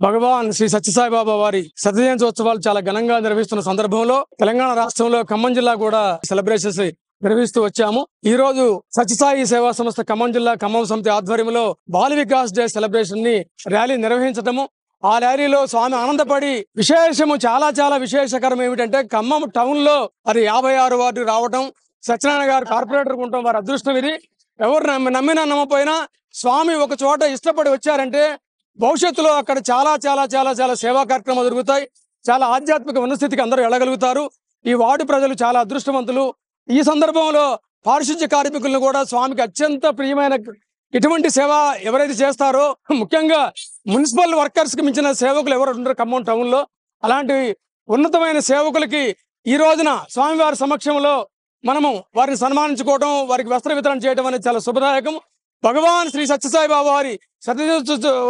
భగవాన్ శ్రీ సత్యసాయి బాబా వారి శతజయంత్యోత్సవాలు చాలా ఘనంగా నిర్వహిస్తున్న సందర్భంలో తెలంగాణ రాష్ట్రంలో ఖమ్మం జిల్లా కూడా సెలబ్రేషన్స్ నిర్వహిస్తూ వచ్చాము. ఈ రోజు సత్యసాయి సేవా సంస్థ ఖమ్మం జిల్లా ఖమ్మం సమితి ఆధ్వర్యంలో బాల వికాస్ డే సెలబ్రేషన్ ని ర్యాలీ నిర్వహించడము. ఆ ర్యాలీలో స్వామి ఆనందపడి విశేషము చాలా విశేషకరం ఏమిటంటే ఖమ్మం టౌన్ లో అది 56 వార్డు రావటం, సత్యనారాయణ గారు కార్పొరేటర్ ఉండటం వారి అదృష్టం. ఇది ఎవరు నమ్మినా నమ్మపోయినా స్వామి ఒక చోట ఇష్టపడి వచ్చారంటే భవిష్యత్తులో అక్కడ చాలా సేవా కార్యక్రమాలు జరుగుతాయి. చాలా ఆధ్యాత్మిక ఉన్నస్థితికి అందరూ వెళ్ళగలుగుతారు. ఈ వార్డు ప్రజలు చాలా అదృష్టవంతులు. ఈ సందర్భంలో పారిశుద్ధ్య కార్మికులను కూడా స్వామికి అత్యంత ప్రియమైన ఇటువంటి సేవ ఎవరైతే చేస్తారో, ముఖ్యంగా మున్సిపల్ వర్కర్స్ కి మించిన సేవకులు ఎవరు ఉండరు ఖమ్మం టౌన్ లో. అలాంటి ఉన్నతమైన సేవకులకి ఈ రోజున స్వామివారి సమక్షంలో మనము వారిని సన్మానించుకోవడం, వారికి వస్త్ర వితరణ చేయడం అనేది చాలా శుభదాయకం. భగవాన్ శ్రీ సత్యసాయి బాబా వారి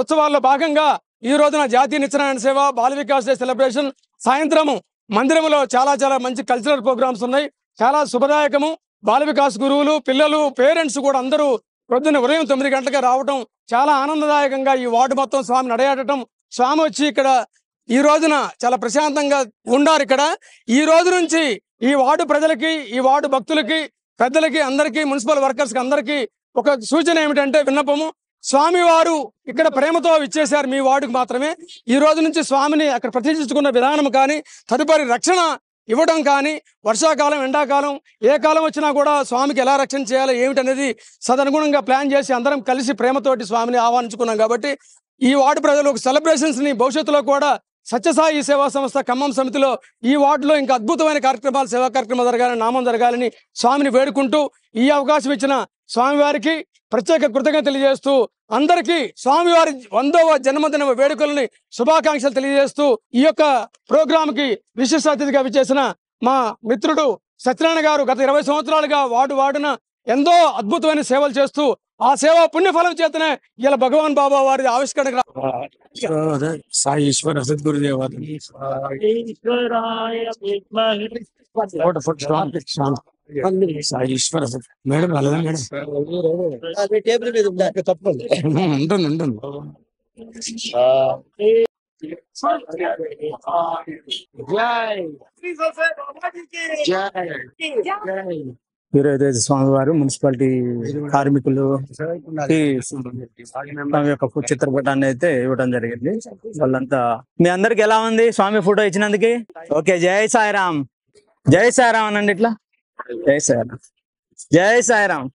ఉత్సవాల్లో భాగంగా ఈ రోజున జాతీయ నిత్యనారాయణ సేవ, బాల వికాస్ డే సెలబ్రేషన్, సాయంత్రము మందిరంలో చాలా మంచి కల్చరల్ ప్రోగ్రామ్స్ ఉన్నాయి. చాలా శుభదాయకము. బాల వికాస్ గురువులు, పిల్లలు, పేరెంట్స్ కూడా అందరూ పొద్దున్న ఉదయం 9 గంటలకు రావడం చాలా ఆనందదాయకంగా ఈ వార్డు మొత్తం స్వామి నడయాడటం. స్వామి వచ్చి ఇక్కడ ఈ రోజున చాలా ప్రశాంతంగా ఉండారు. ఇక్కడ ఈ రోజు నుంచి ఈ వార్డు ప్రజలకి, ఈ వార్డు భక్తులకి, పెద్దలకి, అందరికీ, మున్సిపల్ వర్కర్స్ కి అందరికీ ఒక సూచన ఏమిటంటే విన్నపము. స్వామి వారు ఇక్కడ ప్రేమతో ఇచ్చేశారు మీ వార్డుకు మాత్రమే. ఈ రోజు నుంచి స్వామిని అక్కడ ప్రతిష్ఠించుకున్న విధానం కానీ, తదుపరి రక్షణ ఇవ్వడం కానీ, వర్షాకాలం, ఎండాకాలం ఏ కాలం వచ్చినా కూడా స్వామికి ఎలా రక్షణ చేయాలో ఏమిటనేది సదనుగుణంగా ప్లాన్ చేసి అందరం కలిసి ప్రేమతోటి స్వామిని ఆహ్వానించుకున్నాం. కాబట్టి ఈ వార్డు ప్రజలు సెలబ్రేషన్స్ ని భవిష్యత్తులో కూడా సత్యసాయి సేవా సంస్థ ఖమ్మం సమితిలో ఈ వార్డులో ఇంకా అద్భుతమైన కార్యక్రమాలు, సేవా కార్యక్రమాలు జరగాలని, నామం జరగాలని స్వామిని వేడుకుంటూ ఈ అవకాశం ఇచ్చిన స్వామివారికి ప్రత్యేక కృతజ్ఞత తెలియజేస్తూ, అందరికీ స్వామివారి 100వ జన్మదిన వేడుకలని శుభాకాంక్షలు తెలియజేస్తూ, ఈ యొక్క ప్రోగ్రామ్ కి విశిష్ట అతిథిగా విచ్చేసిన మా మిత్రుడు సత్యనారాయణ గారు గత 20 సంవత్సరాలుగా వార్డున ఎంతో అద్భుతమైన సేవలు చేస్తూ ఆ సేవా పుణ్యఫలం చేతనే ఇలా భగవాన్ బాబా వారి ఆవిష్కరణ సాయి ఈశ్వర సద్గురుదేవ సాయి ఈశ్వర మేడం అలాగే మేడం ఉంటుంది. వీరదేవ స్వామి వారు మున్సిపాలిటీ కార్మికులు తమ యొక్క చిత్రపటాన్ని అయితే ఇవ్వడం జరిగింది. వాళ్ళంతా మీ అందరికి ఎలా ఉంది స్వామి ఫోటో ఇచ్చినందుకు? ఓకే, జై సాయిరామ్. జై సాయిరామ్ అనండి ఇట్లా. జై సాయిరామ్. జై సాయిరామ్.